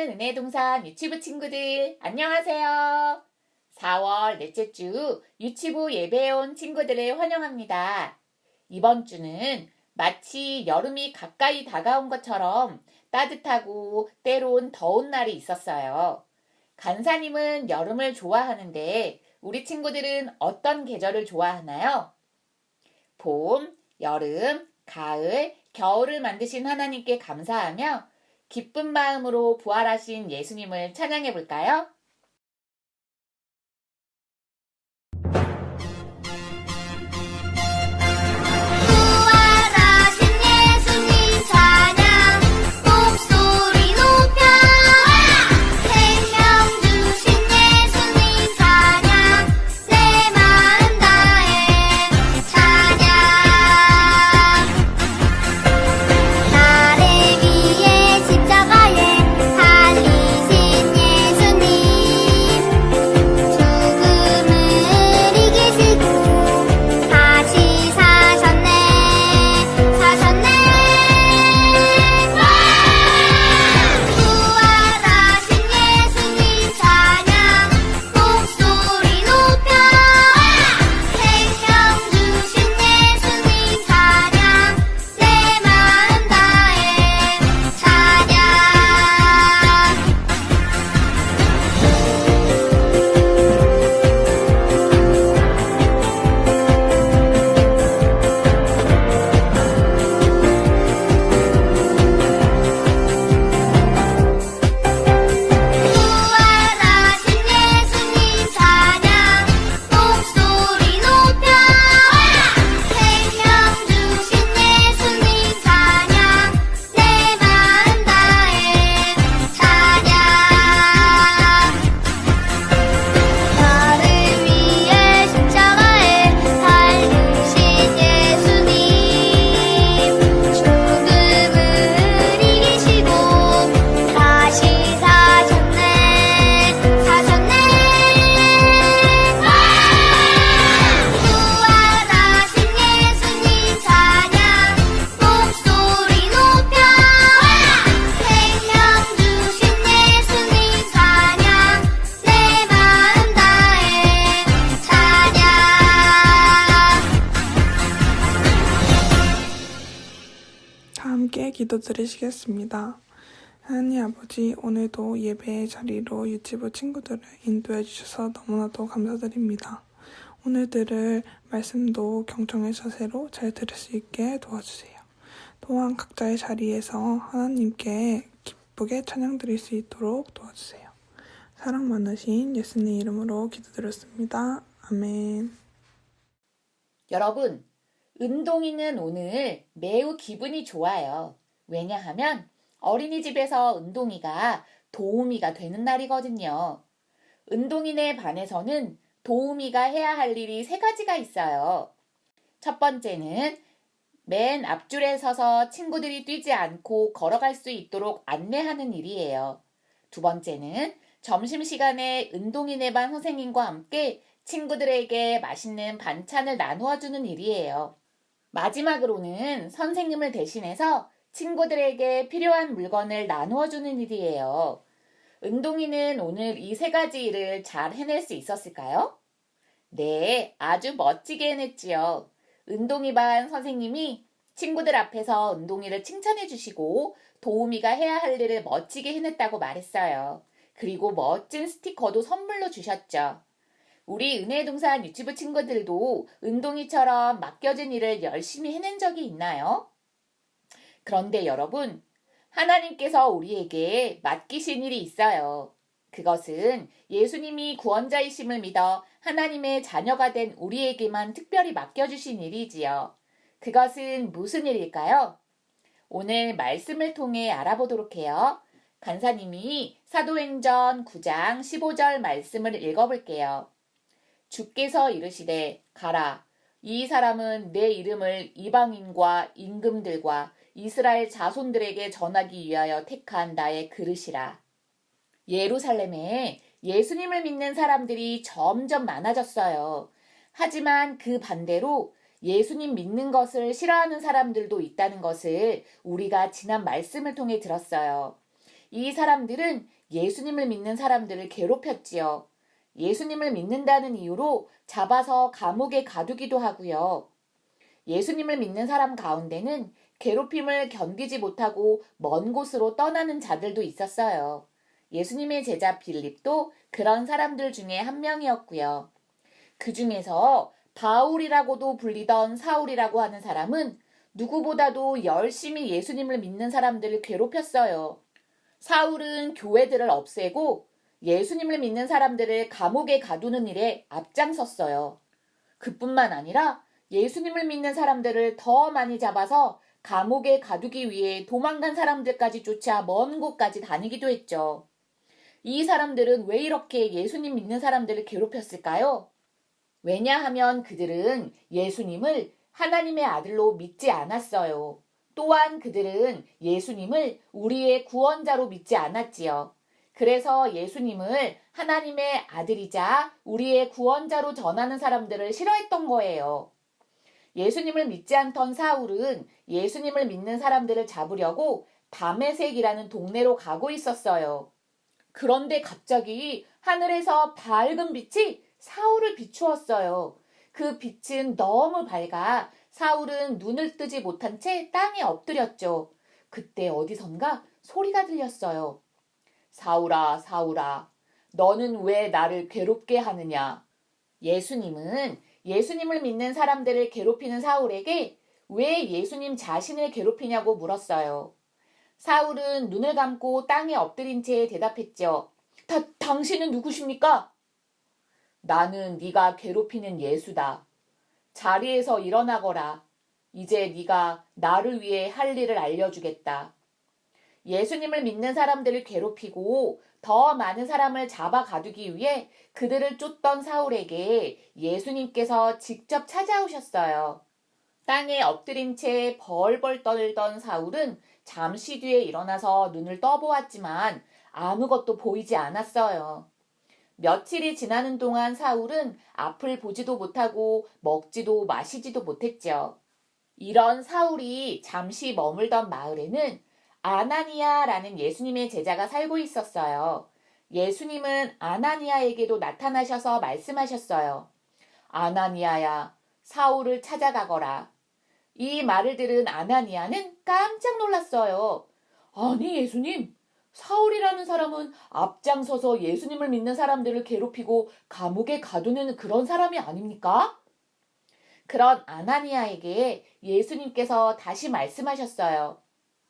사랑하는 은혜동산 유치부 친구들, 안녕하세요. 4월 넷째 주 유치부 예배에 온 친구들을 환영합니다. 이번 주는 마치 여름이 가까이 다가온 것처럼 따뜻하고 때론 더운 날이 있었어요. 간사님은 여름을 좋아하는데 우리 친구들은 어떤 계절을 좋아하나요? 봄, 여름, 가을, 겨울을 만드신 하나님께 감사하며 기쁜 마음으로 부활하신 예수님을 찬양해 볼까요? 부활하신 예수님 찬양 목소리 높여 생명 주신 예수님 찬양 내 마음 다해 찬양 나를 위해 십자가에 달리신 예수님 죽음을 이기시고 다시 사셨네 부활하신 예수님 찬양 목소리 높여 생명 주신 예수님 찬양 내 마음 다해 찬양 부활하신 예수님 찬양 목소리 높여 생명 주신 예수님 찬양 내 마음 다해 찬양 나를 위해 십자가에 달리신 예수님 죽음을 이기시고 다시 사셨네 부활하신 예수님 찬양 목소리 높여 생명 주신 예수님 찬양 내 마음 다해 찬양 다 함께 기도드리시겠습니다. 하나님 아버지, 오늘도 예배의 자리로 유치부 친구들을 인도해 주셔서 너무나도 감사드립니다. 오늘 들을 말씀도 경청의 자세로 잘 들을 수 있게 도와주세요. 또한 각자의 자리에서 하나님께 기쁘게 찬양 드릴 수 있도록 도와주세요. 사랑 많으신 예수님 이름으로 기도드렸습니다. 아멘. 여러분, 은동이는 오늘 매우 기분이 좋아요. 왜냐하면 어린이집에서 은동이가 도우미가 되는 날이거든요. 은동이네 반에서는 도우미가 해야 할 일이 3가지가 있어요. 첫 번째는 맨 앞줄에 서서 친구들이 뛰지 않고 걸어갈 수 있도록 안내하는 일이에요. 두 번째는 점심시간에 은동이네 반 선생님과 함께 친구들에게 맛있는 반찬을 나누어 주는 일이에요. 마지막으로는 선생님을 대신해서 친구들에게 필요한 물건을 나누어 주는 일이에요. 은동이는 오늘 이 3가지 일을 잘 해낼 수 있었을까요? 네, 아주 멋지게 해냈지요. 은동이 반 선생님이 친구들 앞에서 은동이를 칭찬해 주시고 도우미가 해야 할 일을 멋지게 해냈다고 말했어요. 그리고 멋진 스티커도 선물로 주셨죠. 우리 은혜동산 유치부 친구들도 은동이처럼 맡겨진 일을 열심히 해낸 적이 있나요? 그런데 여러분, 하나님께서 우리에게 맡기신 일이 있어요. 그것은 예수님이 구원자이심을 믿어 하나님의 자녀가 된 우리에게만 특별히 맡겨주신 일이지요. 그것은 무슨 일일까요? 오늘 말씀을 통해 알아보도록 해요. 간사님이 사도행전 9장 15절 말씀을 읽어볼게요. 주께서 이르시되 가라. 이 사람은 내 이름을 이방인과 임금들과 이스라엘 자손들에게 전하기 위하여 택한 나의 그릇이라. 예루살렘에 예수님을 믿는 사람들이 점점 많아졌어요. 하지만 그 반대로 예수님 믿는 것을 싫어하는 사람들도 있다는 것을 우리가 지난 말씀을 통해 들었어요. 이 사람들은 예수님을 믿는 사람들을 괴롭혔지요. 예수님을 믿는다는 이유로 잡아서 감옥에 가두기도 하고요. 예수님을 믿는 사람 가운데는 괴롭힘을 견디지 못하고 먼 곳으로 떠나는 자들도 있었어요. 예수님의 제자 빌립도 그런 사람들 중에 한 명이었고요. 그 중에서 바울이라고도 불리던 사울이라고 하는 사람은 누구보다도 열심히 예수님을 믿는 사람들을 괴롭혔어요. 사울은 교회들을 없애고 예수님을 믿는 사람들을 감옥에 가두는 일에 앞장섰어요. 그뿐만 아니라 예수님을 믿는 사람들을 더 많이 잡아서 감옥에 가두기 위해 도망간 사람들까지 쫓아 먼 곳까지 다니기도 했죠. 이 사람들은 왜 이렇게 예수님 믿는 사람들을 괴롭혔을까요? 왜냐하면 그들은 예수님을 하나님의 아들로 믿지 않았어요. 또한 그들은 예수님을 우리의 구원자로 믿지 않았지요. 그래서 예수님을 하나님의 아들이자 우리의 구원자로 전하는 사람들을 싫어했던 거예요. 예수님을 믿지 않던 사울은 예수님을 믿는 사람들을 잡으려고 다메섹이라는 동네로 가고 있었어요. 그런데 갑자기 하늘에서 밝은 빛이 사울을 비추었어요. 그 빛은 너무 밝아 사울은 눈을 뜨지 못한 채 땅에 엎드렸죠. 그때 어디선가 소리가 들렸어요. 사울아, 사울아, 너는 왜 나를 괴롭게 하느냐? 예수님은 예수님을 믿는 사람들을 괴롭히는 사울에게 왜 예수님 자신을 괴롭히냐고 물었어요. 사울은 눈을 감고 땅에 엎드린 채 대답했죠. 당신은 누구십니까? 나는 네가 괴롭히는 예수다. 자리에서 일어나거라. 이제 네가 나를 위해 할 일을 알려주겠다. 예수님을 믿는 사람들을 괴롭히고 더 많은 사람을 잡아 가두기 위해 그들을 쫓던 사울에게 예수님께서 직접 찾아오셨어요. 땅에 엎드린 채 벌벌 떨던 사울은 잠시 뒤에 일어나서 눈을 떠보았지만 아무것도 보이지 않았어요. 며칠이 지나는 동안 사울은 앞을 보지도 못하고 먹지도 마시지도 못했죠. 이런 사울이 잠시 머물던 마을에는 아나니아라는 예수님의 제자가 살고 있었어요. 예수님은 아나니아에게도 나타나셔서 말씀하셨어요. 아나니아야, 사울을 찾아가거라. 이 말을 들은 아나니아는 깜짝 놀랐어요. 아니, 예수님, 사울이라는 사람은 앞장서서 예수님을 믿는 사람들을 괴롭히고 감옥에 가두는 그런 사람이 아닙니까? 그런 아나니아에게 예수님께서 다시 말씀하셨어요.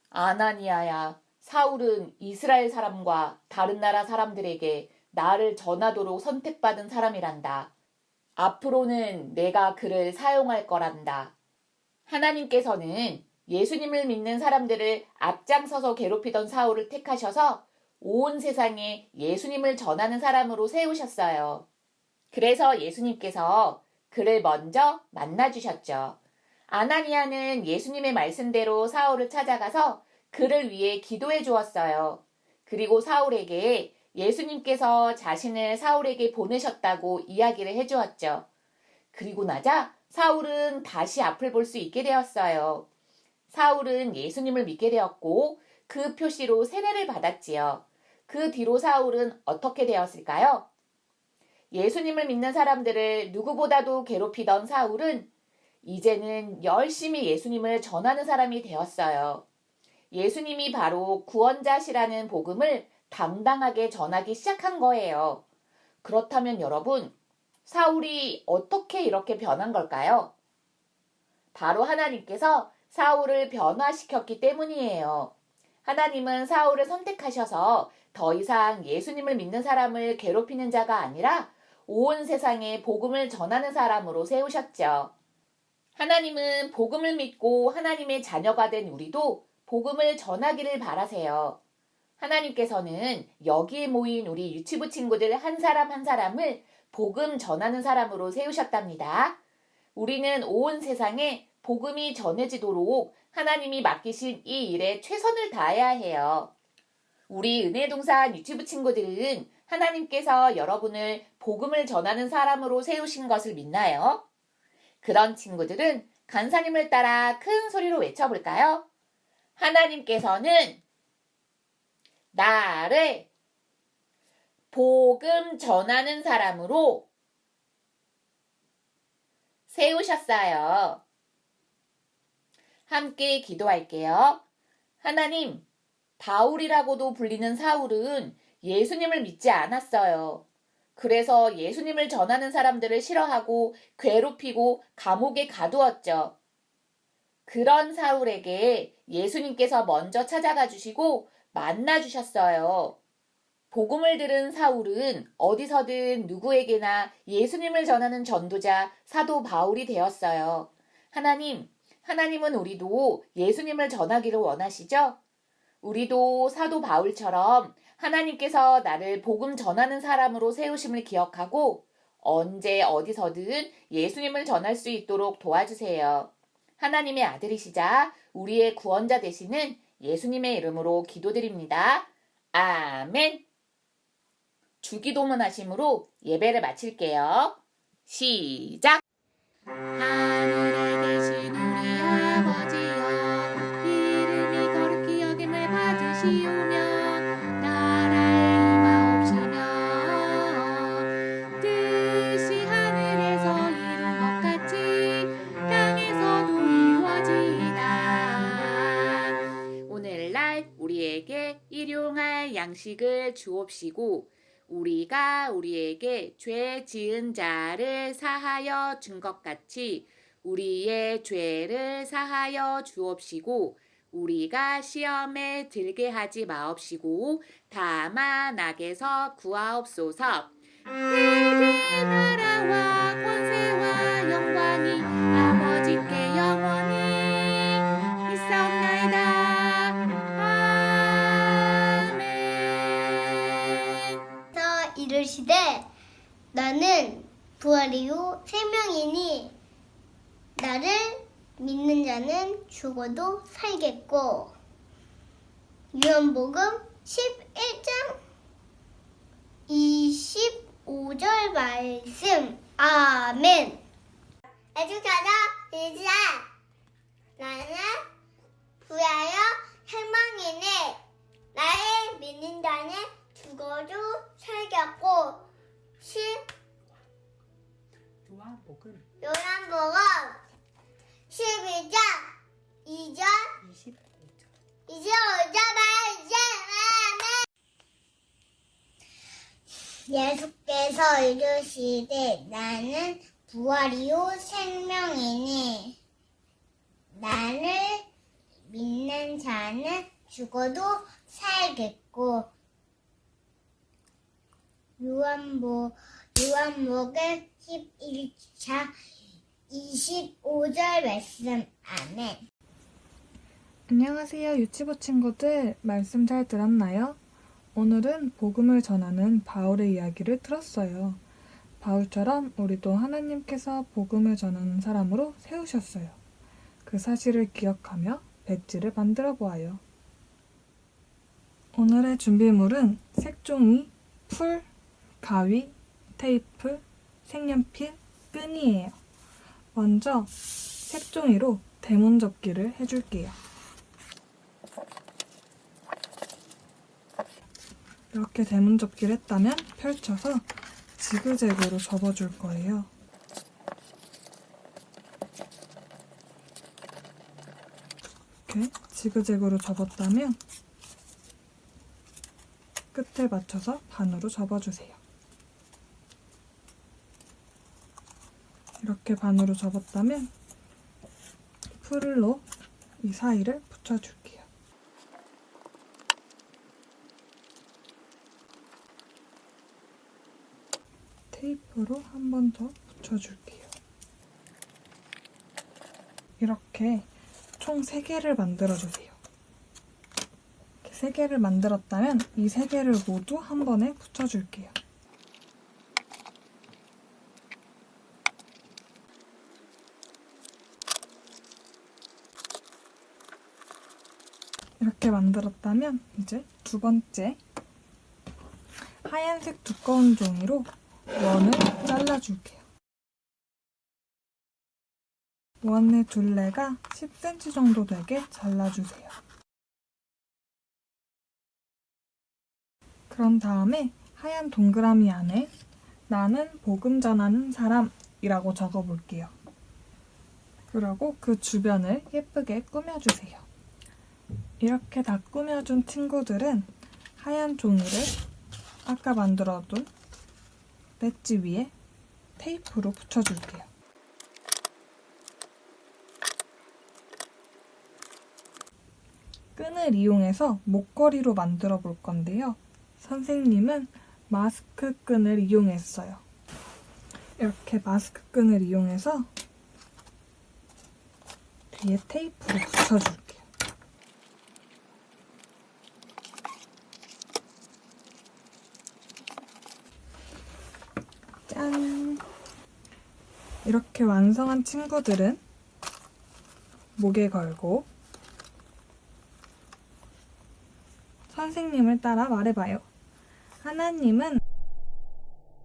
아나니아야, 사울은 이스라엘 사람과 다른 나라 사람들에게 나를 전하도록 선택받은 사람이란다. 앞으로는 내가 그를 사용할 거란다. 하나님께서는 예수님을 믿는 사람들을 앞장서서 괴롭히던 사울을 택하셔서 온 세상에 예수님을 전하는 사람으로 세우셨어요. 그래서 예수님께서 그를 먼저 만나주셨죠. 아나니아는 예수님의 말씀대로 사울을 찾아가서 그를 위해 기도해 주었어요. 그리고 사울에게 예수님께서 자신을 사울에게 보내셨다고 이야기를 해 주었죠. 그리고 나자 사울은 다시 앞을 볼 수 있게 되었어요. 사울은 예수님을 믿게 되었고 그 표시로 세례를 받았지요. 그 뒤로 사울은 어떻게 되었을까요? 예수님을 믿는 사람들을 누구보다도 괴롭히던 사울은 이제는 열심히 예수님을 전하는 사람이 되었어요. 예수님이 바로 구원자시라는 복음을 당당하게 전하기 시작한 거예요. 그렇다면 여러분, 사울이 어떻게 이렇게 변한 걸까요? 바로 하나님께서 사울을 변화시켰기 때문이에요. 하나님은 사울을 선택하셔서 더 이상 예수님을 믿는 사람을 괴롭히는 자가 아니라 온 세상에 복음을 전하는 사람으로 세우셨죠. 하나님은 복음을 믿고 하나님의 자녀가 된 우리도 복음을 전하기를 바라세요. 하나님께서는 여기에 모인 우리 유치부 친구들 한 사람 한 사람을 복음 전하는 사람으로 세우셨답니다. 우리는 온 세상에 복음이 전해지도록 하나님이 맡기신 이 일에 최선을 다해야 해요. 우리 은혜동산 유치부 친구들은 하나님께서 여러분을 복음을 전하는 사람으로 세우신 것을 믿나요? 그런 친구들은 간사님을 따라 큰 소리로 외쳐볼까요? 하나님께서는 나를 복음 전하는 사람으로 세우셨어요. 함께 기도할게요. 하나님, 바울이라고도 불리는 사울은 예수님을 믿지 않았어요. 그래서 예수님을 전하는 사람들을 싫어하고 괴롭히고 감옥에 가두었죠. 그런 사울에게 예수님께서 먼저 찾아가 주시고 만나 주셨어요. 복음을 들은 사울은 어디서든 누구에게나 예수님을 전하는 전도자 사도 바울이 되었어요. 하나님은 우리도 예수님을 전하기를 원하시죠? 우리도 사도 바울처럼 하나님께서 나를 복음 전하는 사람으로 세우심을 기억하고 언제 어디서든 예수님을 전할 수 있도록 도와주세요. 하나님의 아들이시자 우리의 구원자 되시는 예수님의 이름으로 기도드립니다. 아멘. 주기도문 하심으로 예배를 마칠게요. 시작! 하늘에 계신 우리 아버지여, 이름이 거룩히 여김을 받으시오며 나라의 임하옵시며 뜻이 하늘에서 이룬 것 같이 땅에서도 이루어지이다. 오늘날 우리에게 일용할 양식을 주옵시고 우리가 우리에게 죄 지은 자를 사하여 준 것 같이 우리의 죄를 사하여 주옵시고 우리가 시험에 들게 하지 마옵시고 다만 악에서 구하옵소서. 그 나라와 권세와 영광이 아버지께 영원히 있사옵나이다. 이르시되 나는 부활이요 생명이니 나를 믿는 자는 죽어도 살겠고. 요한복음 11장 25절 말씀. 아멘. 애주가자 이제 나는 부활이요 생명이니 나를 믿는 자는 죽어도 살겠고. 요한복음 요한복음 12장 2절 25절 말씀. 예수께서 이르시되 나는 부활이요 생명이니 나를 믿는 자는 죽어도 살겠고. 요한복음 11장 25절 말씀. 아멘. 안녕하세요, 유치부 친구들. 말씀 잘 들었나요? 오늘은 복음을 전하는 바울의 이야기를 들었어요. 바울처럼 우리도 하나님께서 복음을 전하는 사람으로 세우셨어요. 그 사실을 기억하며 배지를 만들어 보아요. 오늘의 준비물은 색종이, 풀, 가위, 테이프, 색연필, 끈이에요. 먼저 색종이로 대문 접기를 해줄게요. 이렇게 대문 접기를 했다면 펼쳐서 지그재그로 접어줄 거예요. 이렇게 지그재그로 접었다면 끝에 맞춰서 반으로 접어주세요. 이렇게 반으로 접었다면 풀로 이 사이를 붙여줄게요. 테이프로 한 번 더 붙여줄게요. 이렇게 총 3개를 만들어주세요. 3개를 만들었다면 이 3개를 모두 한 번에 붙여줄게요. 이렇게 만들었다면 이제 두 번째 하얀색 두꺼운 종이로 원을 잘라줄게요. 원의 둘레가 10cm 정도 되게 잘라주세요. 그런 다음에 하얀 동그라미 안에 나는 복음 전하는 사람이라고 적어볼게요. 그리고 그 주변을 예쁘게 꾸며주세요. 이렇게 다 꾸며준 친구들은 하얀 종이를 아까 만들어둔 배지 위에 테이프로 붙여줄게요. 끈을 이용해서 목걸이로 만들어 볼 건데요. 선생님은 마스크 끈을 이용했어요. 이렇게 마스크 끈을 이용해서 뒤에 테이프로 붙여줄게요. 짠! 이렇게 완성한 친구들은 목에 걸고 선생님을 따라 말해봐요. 하나님은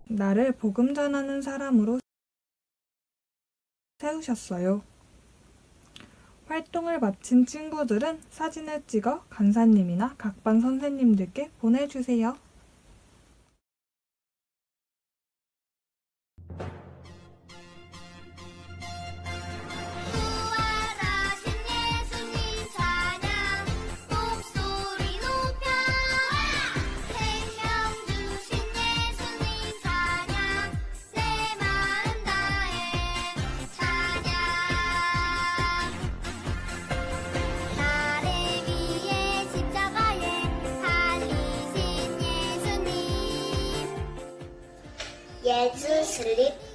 나를 복음 전하는 사람으로 세우셨어요. 활동을 마친 친구들은 사진을 찍어 간사님이나 각반 선생님들께 보내주세요. 부활하신 예수님 찬양 목소리 높여 생명 주신 예수님 찬양 내 마음 다해 찬양 나를 위해 십자가에 달리신 예수님 예수 슬립